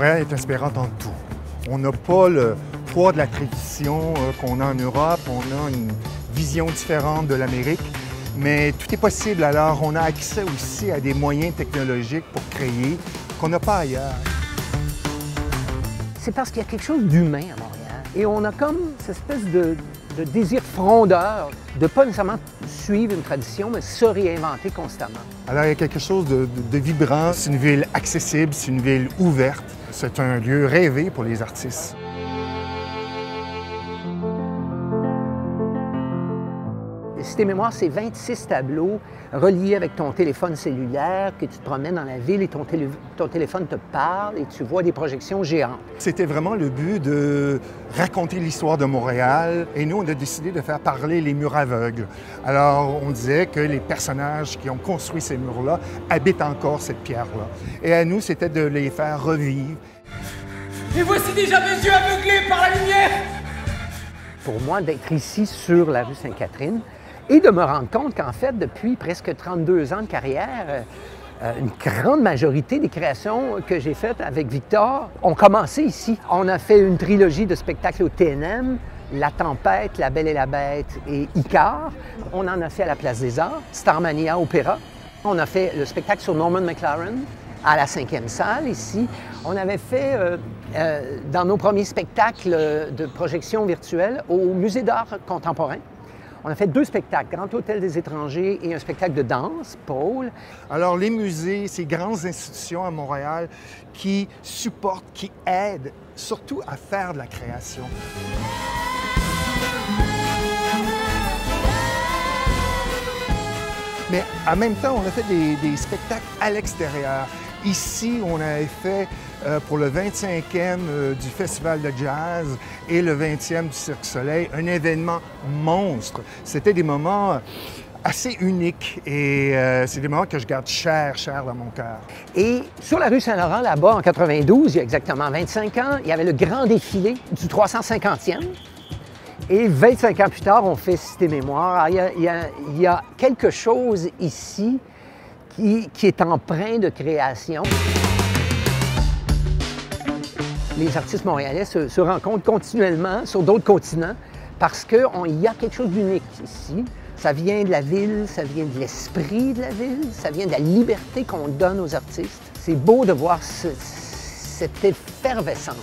Montréal est inspirante en tout. On n'a pas le poids de la tradition qu'on a en Europe, on a une vision différente de l'Amérique, mais tout est possible. Alors, on a accès aussi à des moyens technologiques pour créer qu'on n'a pas ailleurs. C'est parce qu'il y a quelque chose d'humain à Montréal. Et on a comme cette espèce de désir frondeur de pas nécessairement suivre une tradition, mais se réinventer constamment. Alors, il y a quelque chose de vibrant. C'est une ville accessible, c'est une ville ouverte. C'est un lieu rêvé pour les artistes. Cité Mémoire, c'est 26 tableaux reliés avec ton téléphone cellulaire, que tu te promènes dans la ville et ton téléphone te parle et tu vois des projections géantes. C'était vraiment le but de raconter l'histoire de Montréal et nous, on a décidé de faire parler les murs aveugles. Alors, on disait que les personnages qui ont construit ces murs-là habitent encore cette pierre-là. Et à nous, c'était de les faire revivre. Et voici déjà mes yeux aveuglés par la lumière! Pour moi, d'être ici sur la rue Sainte-Catherine, et de me rendre compte qu'en fait, depuis presque 32 ans de carrière, une grande majorité des créations que j'ai faites avec Victor ont commencé ici. On a fait une trilogie de spectacles au TNM, La Tempête, La Belle et la Bête et Icare. On en a fait à la Place des Arts, Starmania Opéra. On a fait le spectacle sur Norman McLaren à la 5e salle ici. On avait fait, dans nos premiers spectacles de projection virtuelle, au Musée d'art contemporain. On a fait 2 spectacles, Grand Hôtel des étrangers et un spectacle de danse, Paul. Alors, les musées, ces grandes institutions à Montréal qui supportent, qui aident surtout à faire de la création. Mais en même temps, on a fait des spectacles à l'extérieur. Ici, on avait fait pour le 25e du Festival de jazz et le 20e du Cirque Soleil, un événement monstre. C'était des moments assez uniques et c'est des moments que je garde cher dans mon cœur. Et sur la rue Saint-Laurent, là-bas, en 92, il y a exactement 25 ans, il y avait le grand défilé du 350e. Et 25 ans plus tard, on fait Cité Mémoire. Alors, il y a quelque chose ici qui est empreint de création. Les artistes montréalais se rencontrent continuellement sur d'autres continents parce qu'il y a quelque chose d'unique ici. Ça vient de la ville, ça vient de l'esprit de la ville, ça vient de la liberté qu'on donne aux artistes. C'est beau de voir cette effervescence.